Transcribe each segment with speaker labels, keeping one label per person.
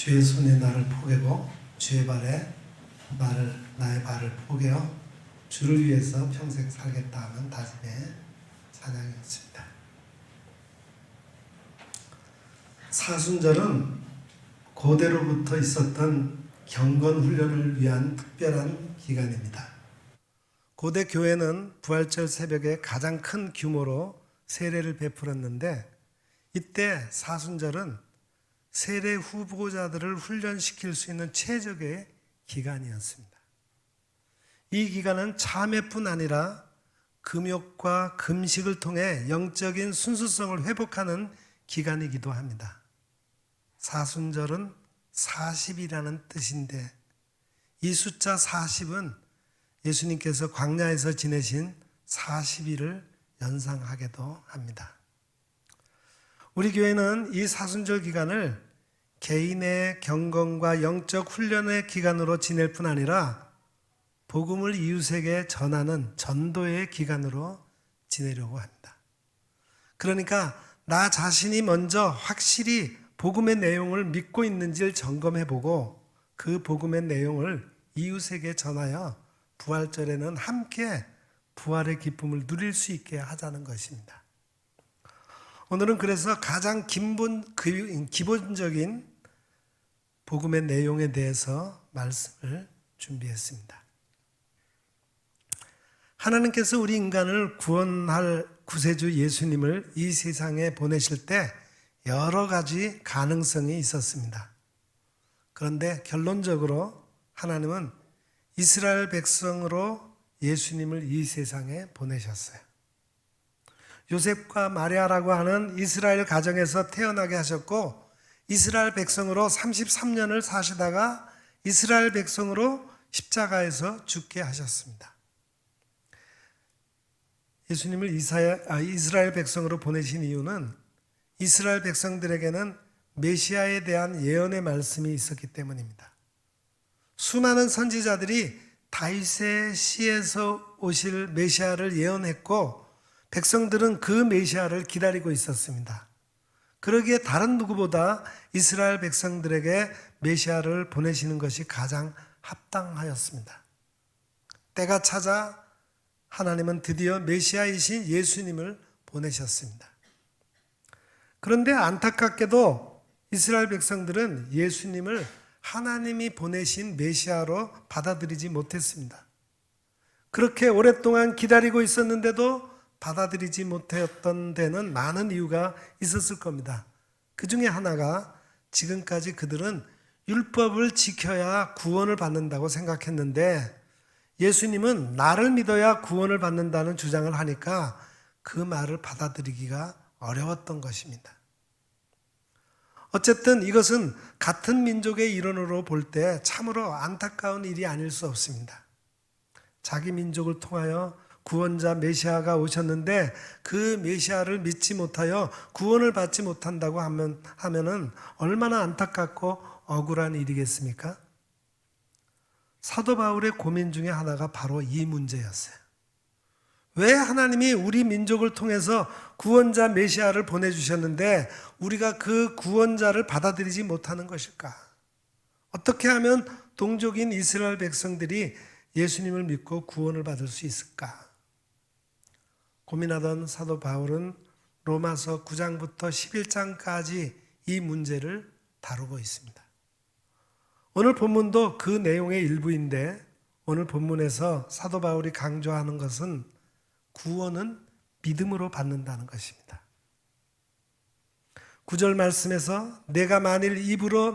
Speaker 1: 주의 손에 나를 포개고 주의 발에 나의 발을 포개어 주를 위해서 평생 살겠다 하는 다짐의 찬양이었습니다. 사순절은 고대로부터 있었던 경건 훈련을 위한 특별한 기간입니다. 고대 교회는 부활절 새벽에 가장 큰 규모로 세례를 베풀었는데, 이때 사순절은 세례 후보자들을 훈련시킬 수 있는 최적의 기간이었습니다. 이 기간은 참회뿐 아니라 금욕과 금식을 통해 영적인 순수성을 회복하는 기간이기도 합니다. 사순절은 40이라는 뜻인데, 이 숫자 40은 예수님께서 광야에서 지내신 40일을 연상하게도 합니다. 우리 교회는 이 사순절 기간을 개인의 경건과 영적 훈련의 기간으로 지낼 뿐 아니라 복음을 이웃에게 전하는 전도의 기간으로 지내려고 합니다. 그러니까 나 자신이 먼저 확실히 복음의 내용을 믿고 있는지를 점검해보고 그 복음의 내용을 이웃에게 전하여 부활절에는 함께 부활의 기쁨을 누릴 수 있게 하자는 것입니다. 오늘은 그래서 가장 기본적인 복음의 내용에 대해서 말씀을 준비했습니다. 하나님께서 우리 인간을 구원할 구세주 예수님을 이 세상에 보내실 때 여러 가지 가능성이 있었습니다. 그런데 결론적으로 하나님은 이스라엘 백성으로 예수님을 이 세상에 보내셨어요. 요셉과 마리아라고 하는 이스라엘 가정에서 태어나게 하셨고, 이스라엘 백성으로 33년을 사시다가 이스라엘 백성으로 십자가에서 죽게 하셨습니다. 예수님을 이스라엘 백성으로 보내신 이유는 이스라엘 백성들에게는 메시아에 대한 예언의 말씀이 있었기 때문입니다. 수많은 선지자들이 다윗의 씨에서 오실 메시아를 예언했고, 백성들은 그 메시아를 기다리고 있었습니다. 그러기에 다른 누구보다 이스라엘 백성들에게 메시아를 보내시는 것이 가장 합당하였습니다. 때가 찾아 하나님은 드디어 메시아이신 예수님을 보내셨습니다. 그런데 안타깝게도 이스라엘 백성들은 예수님을 하나님이 보내신 메시아로 받아들이지 못했습니다. 그렇게 오랫동안 기다리고 있었는데도 받아들이지 못했던 데는 많은 이유가 있었을 겁니다. 그 중에 하나가 지금까지 그들은 율법을 지켜야 구원을 받는다고 생각했는데, 예수님은 나를 믿어야 구원을 받는다는 주장을 하니까 그 말을 받아들이기가 어려웠던 것입니다. 어쨌든 이것은 같은 민족의 일원으로 볼 때 참으로 안타까운 일이 아닐 수 없습니다. 자기 민족을 통하여 구원자 메시아가 오셨는데 그 메시아를 믿지 못하여 구원을 받지 못한다고 하면은 얼마나 안타깝고 억울한 일이겠습니까? 사도 바울의 고민 중에 하나가 바로 이 문제였어요. 왜 하나님이 우리 민족을 통해서 구원자 메시아를 보내주셨는데 우리가 그 구원자를 받아들이지 못하는 것일까? 어떻게 하면 동족인 이스라엘 백성들이 예수님을 믿고 구원을 받을 수 있을까? 고민하던 사도 바울은 로마서 9장부터 11장까지 이 문제를 다루고 있습니다. 오늘 본문도 그 내용의 일부인데, 오늘 본문에서 사도 바울이 강조하는 것은 구원은 믿음으로 받는다는 것입니다. 9절 말씀에서 내가 만일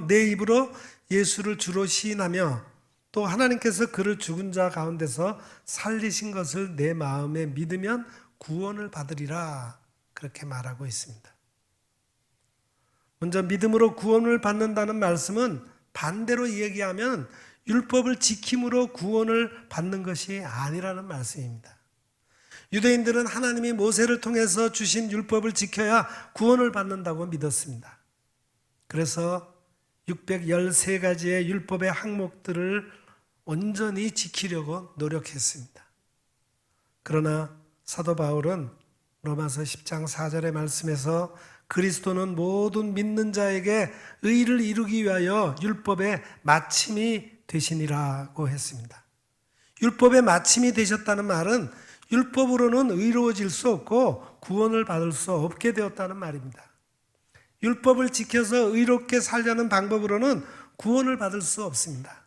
Speaker 1: 내 입으로 예수를 주로 시인하며 또 하나님께서 그를 죽은 자 가운데서 살리신 것을 내 마음에 믿으면 구원을 받으리라, 그렇게 말하고 있습니다. 먼저 믿음으로 구원을 받는다는 말씀은 반대로 얘기하면 율법을 지킴으로 구원을 받는 것이 아니라는 말씀입니다. 유대인들은 하나님이 모세를 통해서 주신 율법을 지켜야 구원을 받는다고 믿었습니다. 그래서 613가지의 율법의 항목들을 온전히 지키려고 노력했습니다. 그러나 사도 바울은 로마서 10장 4절의 말씀에서 그리스도는 모든 믿는 자에게 의를 이루기 위하여 율법의 마침이 되시니라고 했습니다. 율법의 마침이 되셨다는 말은 율법으로는 의로워질 수 없고 구원을 받을 수 없게 되었다는 말입니다. 율법을 지켜서 의롭게 살려는 방법으로는 구원을 받을 수 없습니다.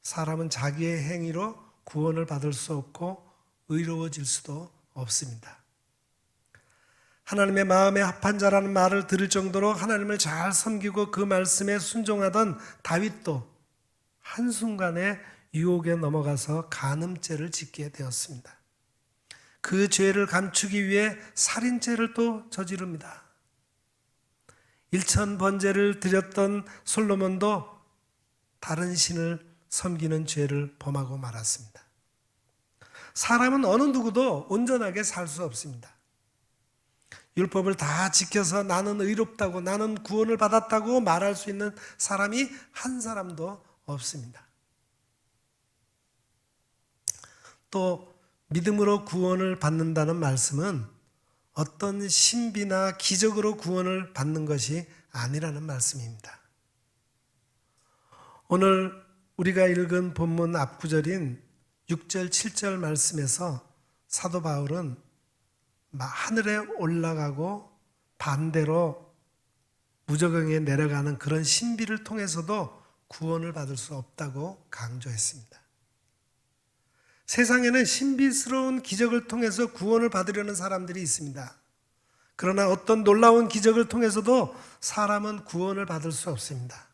Speaker 1: 사람은 자기의 행위로 구원을 받을 수 없고 의로워질 수도 없습니다. 하나님의 마음에 합한 자라는 말을 들을 정도로 하나님을 잘 섬기고 그 말씀에 순종하던 다윗도 한순간에 유혹에 넘어가서 간음죄를 짓게 되었습니다. 그 죄를 감추기 위해 살인죄를 또 저지릅니다. 1000번제를 드렸던 솔로몬도 다른 신을 섬기는 죄를 범하고 말았습니다. 사람은 어느 누구도 온전하게 살 수 없습니다. 율법을 다 지켜서 나는 의롭다고, 나는 구원을 받았다고 말할 수 있는 사람이 한 사람도 없습니다. 또 믿음으로 구원을 받는다는 말씀은 어떤 신비나 기적으로 구원을 받는 것이 아니라는 말씀입니다. 오늘 우리가 읽은 본문 앞구절인 6절, 7절 말씀에서 사도 바울은 하늘에 올라가고 반대로 무저강에 내려가는 그런 신비를 통해서도 구원을 받을 수 없다고 강조했습니다. 세상에는 신비스러운 기적을 통해서 구원을 받으려는 사람들이 있습니다. 그러나 어떤 놀라운 기적을 통해서도 사람은 구원을 받을 수 없습니다.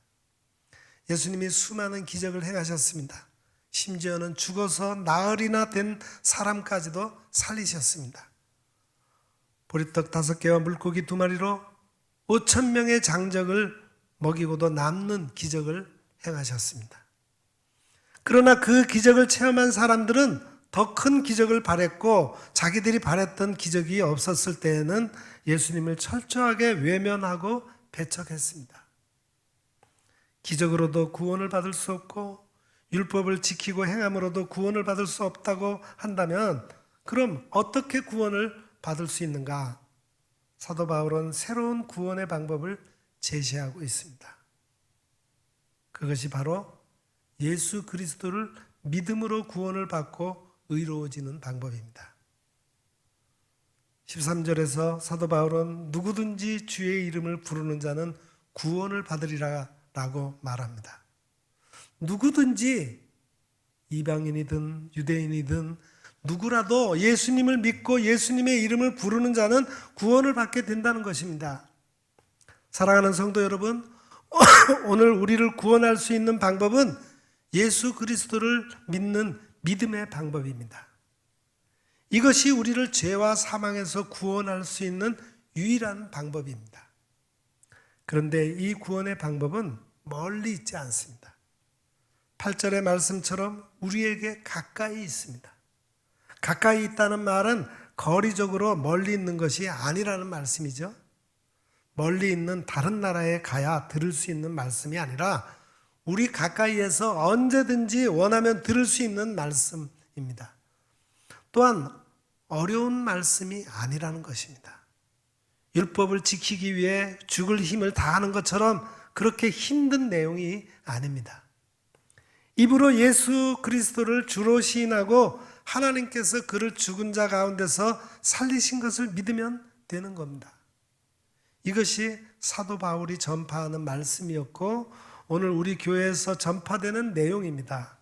Speaker 1: 예수님이 수많은 기적을 행하셨습니다. 심지어는 죽어서 나흘이나 된 사람까지도 살리셨습니다. 보리떡 5개와 물고기 2마리로 5,000명의 장적을 먹이고도 남는 기적을 행하셨습니다. 그러나 그 기적을 체험한 사람들은 더 큰 기적을 바랬고 자기들이 바랬던 기적이 없었을 때에는 예수님을 철저하게 외면하고 배척했습니다. 기적으로도 구원을 받을 수 없고 율법을 지키고 행함으로도 구원을 받을 수 없다고 한다면 그럼 어떻게 구원을 받을 수 있는가? 사도 바울은 새로운 구원의 방법을 제시하고 있습니다. 그것이 바로 예수 그리스도를 믿음으로 구원을 받고 의로워지는 방법입니다. 13절에서 사도 바울은 누구든지 주의 이름을 부르는 자는 구원을 받으리라 라고 말합니다. 누구든지 이방인이든 유대인이든 누구라도 예수님을 믿고 예수님의 이름을 부르는 자는 구원을 받게 된다는 것입니다. 사랑하는 성도 여러분, 오늘 우리를 구원할 수 있는 방법은 예수 그리스도를 믿는 믿음의 방법입니다. 이것이 우리를 죄와 사망에서 구원할 수 있는 유일한 방법입니다. 그런데 이 구원의 방법은 멀리 있지 않습니다. 8절의 말씀처럼 우리에게 가까이 있습니다. 가까이 있다는 말은 거리적으로 멀리 있는 것이 아니라는 말씀이죠. 멀리 있는 다른 나라에 가야 들을 수 있는 말씀이 아니라 우리 가까이에서 언제든지 원하면 들을 수 있는 말씀입니다. 또한 어려운 말씀이 아니라는 것입니다. 율법을 지키기 위해 죽을 힘을 다하는 것처럼 그렇게 힘든 내용이 아닙니다. 입으로 예수 그리스도를 주로 시인하고 하나님께서 그를 죽은 자 가운데서 살리신 것을 믿으면 되는 겁니다. 이것이 사도 바울이 전파하는 말씀이었고 오늘 우리 교회에서 전파되는 내용입니다.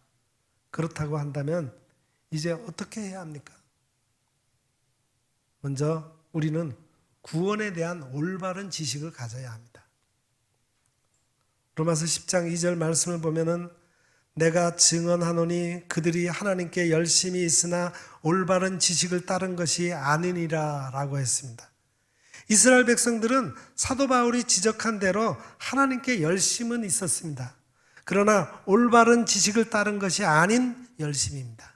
Speaker 1: 그렇다고 한다면 이제 어떻게 해야 합니까? 먼저 우리는 구원에 대한 올바른 지식을 가져야 합니다. 로마서 10장 2절 말씀을 보면은 내가 증언하노니 그들이 하나님께 열심히 있으나 올바른 지식을 따른 것이 아니니라 라고 했습니다. 이스라엘 백성들은 사도 바울이 지적한 대로 하나님께 열심은 있었습니다. 그러나 올바른 지식을 따른 것이 아닌 열심입니다.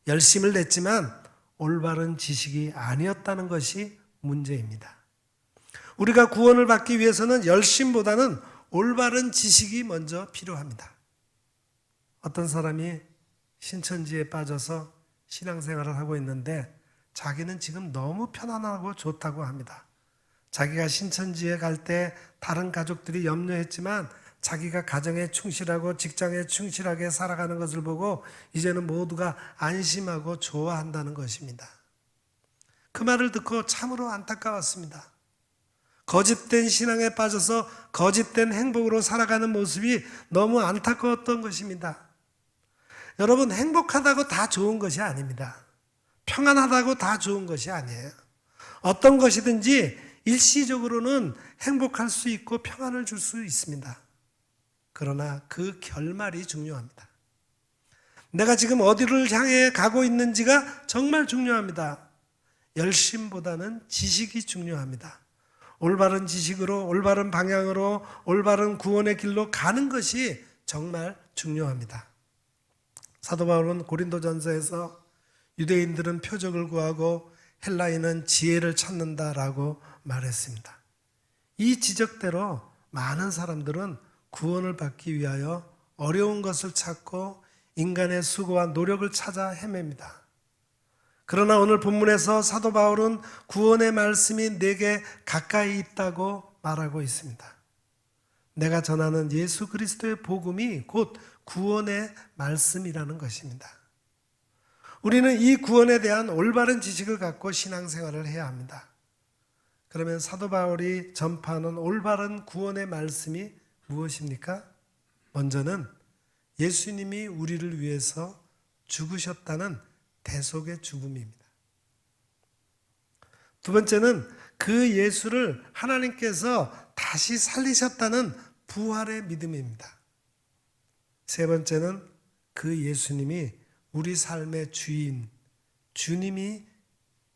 Speaker 1: 열심을 냈지만 올바른 지식이 아니었다는 것이 문제입니다. 우리가 구원을 받기 위해서는 열심보다는 올바른 지식이 먼저 필요합니다. 어떤 사람이 신천지에 빠져서 신앙생활을 하고 있는데 자기는 지금 너무 편안하고 좋다고 합니다. 자기가 신천지에 갈 때 다른 가족들이 염려했지만 자기가 가정에 충실하고 직장에 충실하게 살아가는 것을 보고 이제는 모두가 안심하고 좋아한다는 것입니다. 그 말을 듣고 참으로 안타까웠습니다. 거짓된 신앙에 빠져서 거짓된 행복으로 살아가는 모습이 너무 안타까웠던 것입니다. 여러분, 행복하다고 다 좋은 것이 아닙니다. 평안하다고 다 좋은 것이 아니에요. 어떤 것이든지 일시적으로는 행복할 수 있고 평안을 줄 수 있습니다. 그러나 그 결말이 중요합니다. 내가 지금 어디를 향해 가고 있는지가 정말 중요합니다. 열심보다는 지식이 중요합니다. 올바른 지식으로, 올바른 방향으로, 올바른 구원의 길로 가는 것이 정말 중요합니다. 사도 바울은 고린도전서에서 유대인들은 표적을 구하고 헬라인은 지혜를 찾는다라고 말했습니다. 이 지적대로 많은 사람들은 구원을 받기 위하여 어려운 것을 찾고 인간의 수고와 노력을 찾아 헤맵니다. 그러나 오늘 본문에서 사도 바울은 구원의 말씀이 내게 가까이 있다고 말하고 있습니다. 내가 전하는 예수 그리스도의 복음이 곧 구원의 말씀이라는 것입니다. 우리는 이 구원에 대한 올바른 지식을 갖고 신앙생활을 해야 합니다. 그러면 사도 바울이 전파하는 올바른 구원의 말씀이 무엇입니까? 먼저는 예수님이 우리를 위해서 죽으셨다는 대속의 죽음입니다. 두 번째는 그 예수를 하나님께서 다시 살리셨다는 부활의 믿음입니다. 세 번째는 그 예수님이 우리 삶의 주인, 주님이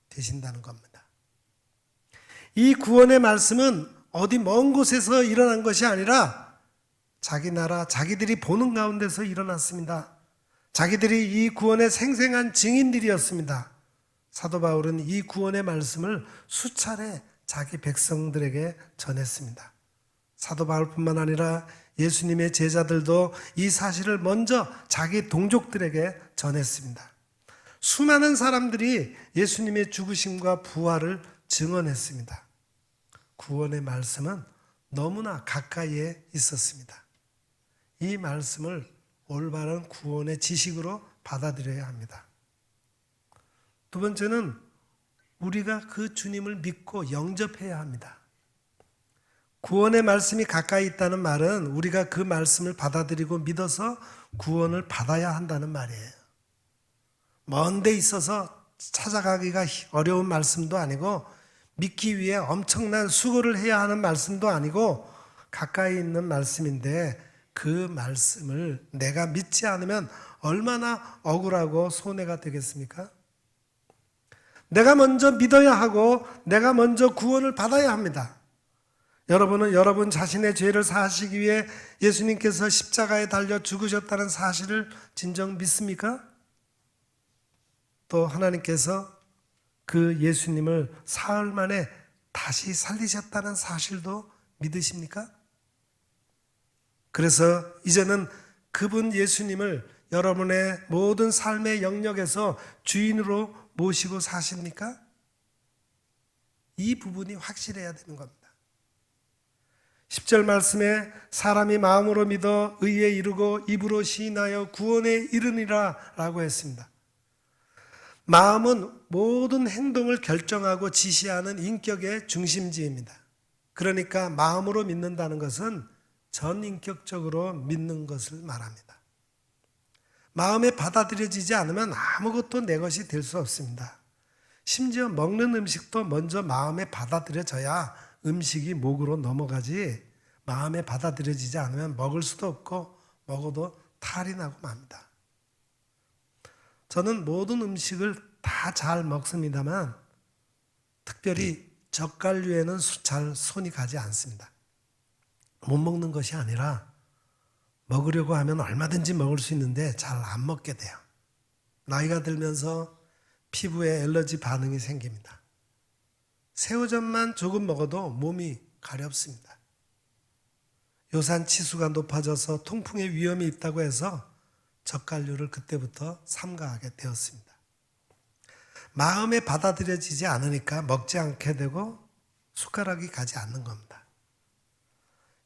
Speaker 1: 되신다는 겁니다. 이 구원의 말씀은 어디 먼 곳에서 일어난 것이 아니라 자기 나라, 자기들이 보는 가운데서 일어났습니다. 자기들이 이 구원의 생생한 증인들이었습니다. 사도 바울은 이 구원의 말씀을 수차례 자기 백성들에게 전했습니다. 사도 바울뿐만 아니라 예수님의 제자들도 이 사실을 먼저 자기 동족들에게 전했습니다. 수많은 사람들이 예수님의 죽으심과 부활을 증언했습니다. 구원의 말씀은 너무나 가까이에 있었습니다. 이 말씀을 올바른 구원의 지식으로 받아들여야 합니다. 두 번째는 우리가 그 주님을 믿고 영접해야 합니다. 구원의 말씀이 가까이 있다는 말은 우리가 그 말씀을 받아들이고 믿어서 구원을 받아야 한다는 말이에요. 먼 데 있어서 찾아가기가 어려운 말씀도 아니고 믿기 위해 엄청난 수고를 해야 하는 말씀도 아니고 가까이 있는 말씀인데 그 말씀을 내가 믿지 않으면 얼마나 억울하고 손해가 되겠습니까? 내가 먼저 믿어야 하고 내가 먼저 구원을 받아야 합니다. 여러분은 여러분 자신의 죄를 사하시기 위해 예수님께서 십자가에 달려 죽으셨다는 사실을 진정 믿습니까? 또 하나님께서 그 예수님을 사흘 만에 다시 살리셨다는 사실도 믿으십니까? 그래서 이제는 그분 예수님을 여러분의 모든 삶의 영역에서 주인으로 모시고 사십니까? 이 부분이 확실해야 되는 겁니다. 10절 말씀에 사람이 마음으로 믿어 의에 이르고 입으로 시인하여 구원에 이르니라 라고 했습니다. 마음은 모든 행동을 결정하고 지시하는 인격의 중심지입니다. 그러니까 마음으로 믿는다는 것은 전인격적으로 믿는 것을 말합니다. 마음에 받아들여지지 않으면 아무것도 내 것이 될 수 없습니다. 심지어 먹는 음식도 먼저 마음에 받아들여져야 음식이 목으로 넘어가지 마음에 받아들여지지 않으면 먹을 수도 없고 먹어도 탈이 나고 맙니다. 저는 모든 음식을 다 잘 먹습니다만 특별히 젓갈류에는 잘 손이 가지 않습니다. 못 먹는 것이 아니라 먹으려고 하면 얼마든지 먹을 수 있는데 잘 안 먹게 돼요. 나이가 들면서 피부에 알러지 반응이 생깁니다. 새우젓만 조금 먹어도 몸이 가렵습니다. 요산 치수가 높아져서 통풍의 위험이 있다고 해서 젓갈류를 그때부터 삼가하게 되었습니다. 마음에 받아들여지지 않으니까 먹지 않게 되고 숟가락이 가지 않는 겁니다.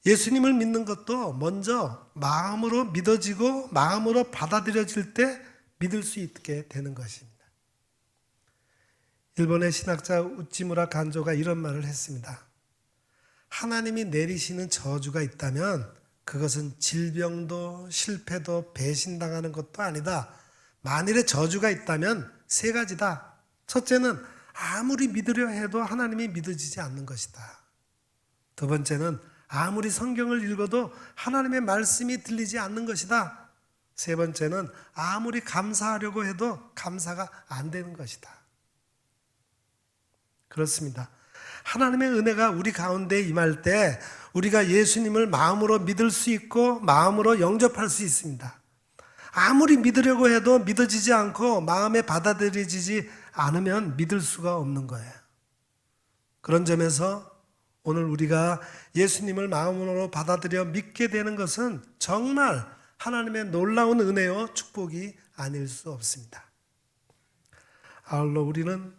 Speaker 1: 예수님을 믿는 것도 먼저 마음으로 믿어지고 마음으로 받아들여질 때 믿을 수 있게 되는 것입니다. 일본의 신학자 우찌무라 간조가 이런 말을 했습니다. 하나님이 내리시는 저주가 있다면 그것은 질병도 실패도 배신당하는 것도 아니다. 만일에 저주가 있다면 세 가지다. 첫째는 아무리 믿으려 해도 하나님이 믿어지지 않는 것이다. 두 번째는 아무리 성경을 읽어도 하나님의 말씀이 들리지 않는 것이다. 세 번째는 아무리 감사하려고 해도 감사가 안 되는 것이다. 그렇습니다. 하나님의 은혜가 우리 가운데 임할 때 우리가 예수님을 마음으로 믿을 수 있고 마음으로 영접할 수 있습니다. 아무리 믿으려고 해도 믿어지지 않고 마음에 받아들여지지 않으면 믿을 수가 없는 거예요. 그런 점에서 오늘 우리가 예수님을 마음으로 받아들여 믿게 되는 것은 정말 하나님의 놀라운 은혜요 축복이 아닐 수 없습니다. 아울러 우리는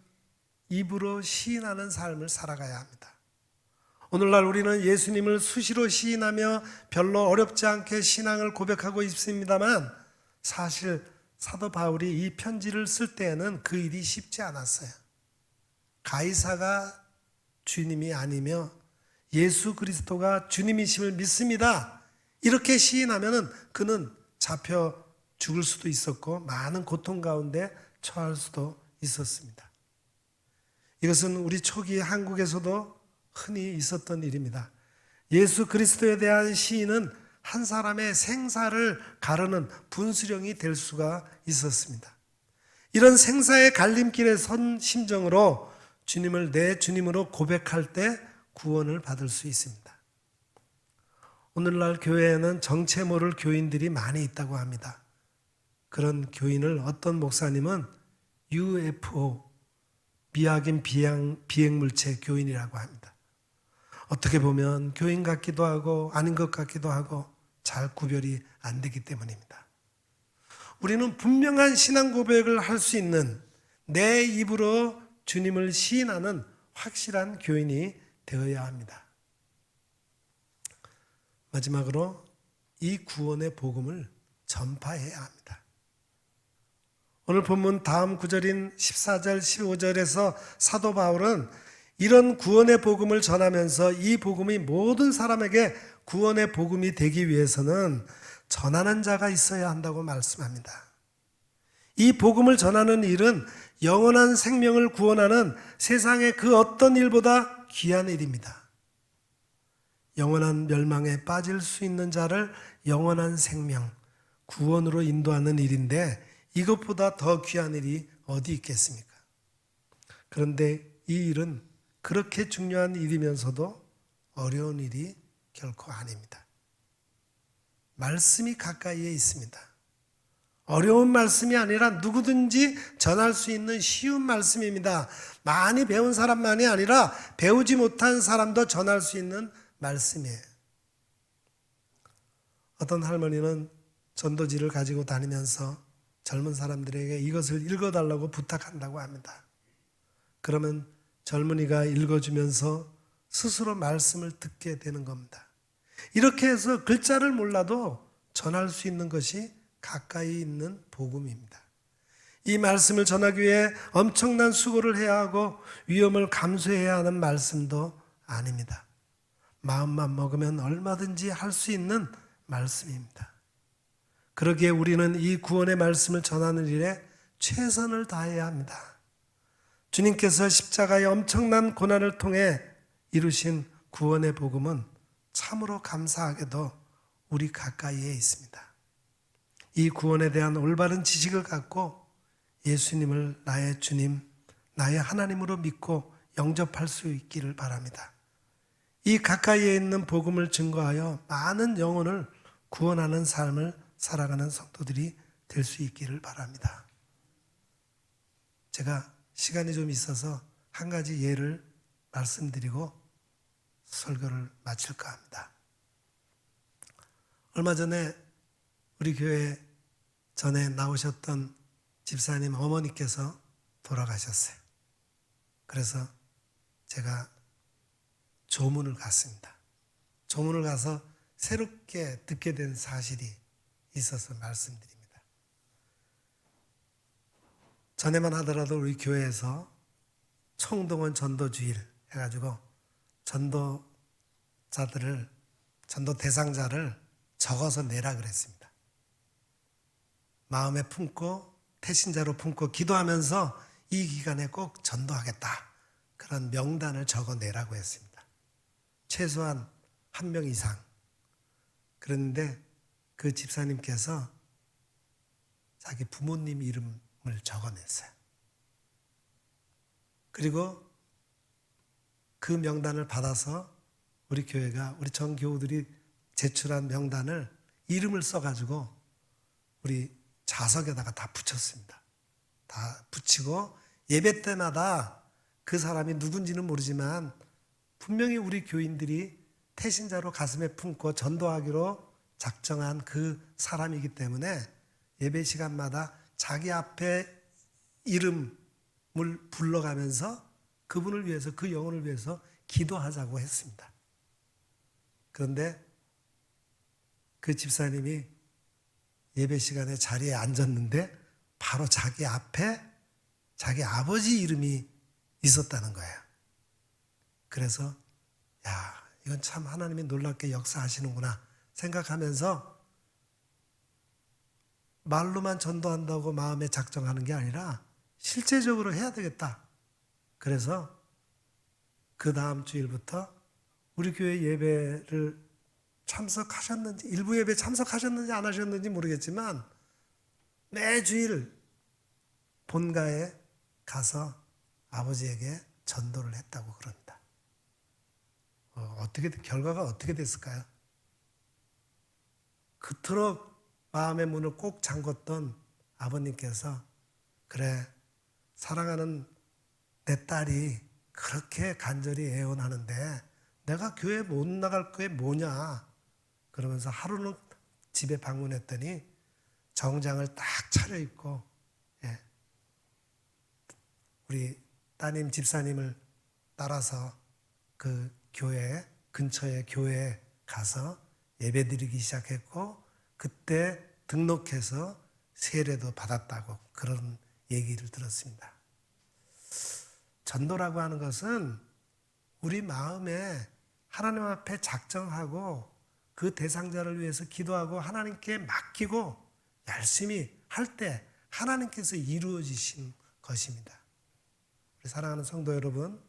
Speaker 1: 입으로 시인하는 삶을 살아가야 합니다. 오늘날 우리는 예수님을 수시로 시인하며 별로 어렵지 않게 신앙을 고백하고 있습니다만 사실 사도 바울이 이 편지를 쓸 때에는 그 일이 쉽지 않았어요. 가이사가 주님이 아니며 예수 그리스도가 주님이심을 믿습니다. 이렇게 시인하면은 그는 잡혀 죽을 수도 있었고 많은 고통 가운데 처할 수도 있었습니다. 이것은 우리 초기 한국에서도 흔히 있었던 일입니다. 예수 그리스도에 대한 시인은 한 사람의 생사를 가르는 분수령이 될 수가 있었습니다. 이런 생사의 갈림길에 선 심정으로 주님을 내 주님으로 고백할 때 구원을 받을 수 있습니다. 오늘날 교회에는 정체 모를 교인들이 많이 있다고 합니다. 그런 교인을 어떤 목사님은 UFO, 미확인 비행물체 교인이라고 합니다. 어떻게 보면 교인 같기도 하고 아닌 것 같기도 하고 잘 구별이 안 되기 때문입니다. 우리는 분명한 신앙 고백을 할 수 있는 내 입으로 주님을 시인하는 확실한 교인이 되어야 합니다. 마지막으로 이 구원의 복음을 전파해야 합니다. 오늘 본문 다음 구절인 14절 15절에서 사도 바울은 이런 구원의 복음을 전하면서 이 복음이 모든 사람에게 구원의 복음이 되기 위해서는 전하는 자가 있어야 한다고 말씀합니다. 이 복음을 전하는 일은 영원한 생명을 구원하는 세상의 그 어떤 일보다 귀한 일입니다. 영원한 멸망에 빠질 수 있는 자를 영원한 생명, 구원으로 인도하는 일인데 이것보다 더 귀한 일이 어디 있겠습니까? 그런데 이 일은 그렇게 중요한 일이면서도 어려운 일이 결코 아닙니다. 말씀이 가까이에 있습니다. 어려운 말씀이 아니라 누구든지 전할 수 있는 쉬운 말씀입니다. 많이 배운 사람만이 아니라 배우지 못한 사람도 전할 수 있는 말씀이에요. 어떤 할머니는 전도지를 가지고 다니면서 젊은 사람들에게 이것을 읽어달라고 부탁한다고 합니다. 그러면 젊은이가 읽어주면서 스스로 말씀을 듣게 되는 겁니다. 이렇게 해서 글자를 몰라도 전할 수 있는 것이 가까이 있는 복음입니다. 이 말씀을 전하기 위해 엄청난 수고를 해야 하고 위험을 감수해야 하는 말씀도 아닙니다. 마음만 먹으면 얼마든지 할 수 있는 말씀입니다. 그러기에 우리는 이 구원의 말씀을 전하는 일에 최선을 다해야 합니다. 주님께서 십자가의 엄청난 고난을 통해 이루신 구원의 복음은 참으로 감사하게도 우리 가까이에 있습니다. 이 구원에 대한 올바른 지식을 갖고 예수님을 나의 주님, 나의 하나님으로 믿고 영접할 수 있기를 바랍니다. 이 가까이에 있는 복음을 증거하여 많은 영혼을 구원하는 삶을 살아가는 성도들이 될 수 있기를 바랍니다. 제가 시간이 좀 있어서 한 가지 예를 말씀드리고 설교를 마칠까 합니다. 얼마 전에 우리 교회 전에 나오셨던 집사님 어머니께서 돌아가셨어요. 그래서 제가 조문을 갔습니다. 조문을 가서 새롭게 듣게 된 사실이 있어서 말씀드립니다. 전에만 하더라도 우리 교회에서 총동원 전도주일 해가지고 전도자들을, 전도 대상자를 적어서 내라 그랬습니다. 마음에 품고 태신자로 품고 기도하면서 이 기간에 꼭 전도하겠다, 그런 명단을 적어내라고 했습니다. 최소한 1명 이상. 그런데 그 집사님께서 자기 부모님 이름을 적어냈어요. 그리고 그 명단을 받아서 우리 교회가, 우리 전교우들이 제출한 명단을 이름을 써가지고 우리 자석에다가 다 붙였습니다. 다 붙이고 예배 때마다 그 사람이 누군지는 모르지만 분명히 우리 교인들이 태신자로 가슴에 품고 전도하기로 작정한 그 사람이기 때문에 예배 시간마다 자기 앞에 이름을 불러가면서 그분을 위해서, 그 영혼을 위해서 기도하자고 했습니다. 그런데 그 집사님이 예배 시간에 자리에 앉았는데 바로 자기 앞에 자기 아버지 이름이 있었다는 거예요. 그래서 야, 이건 참 하나님이 놀랍게 역사하시는구나 생각하면서 말로만 전도한다고 마음에 작정하는 게 아니라 실제적으로 해야 되겠다. 그래서 그 다음 주일부터 우리 교회 예배를 참석하셨는지, 일부 예배 참석하셨는지 안 하셨는지 모르겠지만 매주일 본가에 가서 아버지에게 전도를 했다고 그럽니다. 결과가 어떻게 됐을까요? 그토록 마음의 문을 꼭 잠궜던 아버님께서, 그래, 사랑하는 내 딸이 그렇게 간절히 애원하는데 내가 교회 못 나갈 게 뭐냐, 그러면서 하루는 집에 방문했더니 정장을 딱 차려입고, 우리 따님 집사님을 따라서 그 교회 근처의 교회에 가서 예배드리기 시작했고, 그때 등록해서 세례도 받았다고 그런 얘기를 들었습니다. 전도라고 하는 것은 우리 마음에 하나님 앞에 작정하고 그 대상자를 위해서 기도하고 하나님께 맡기고 열심히 할 때 하나님께서 이루어지신 것입니다. 우리 사랑하는 성도 여러분,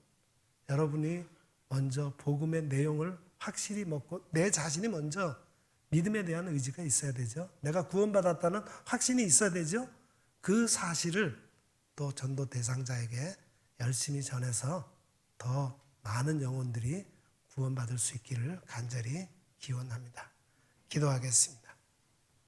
Speaker 1: 여러분이 먼저 복음의 내용을 확실히 먹고 내 자신이 먼저 믿음에 대한 의지가 있어야 되죠. 내가 구원받았다는 확신이 있어야 되죠. 그 사실을 또 전도 대상자에게 열심히 전해서 더 많은 영혼들이 구원받을 수 있기를 간절히 기원합니다. 기도하겠습니다.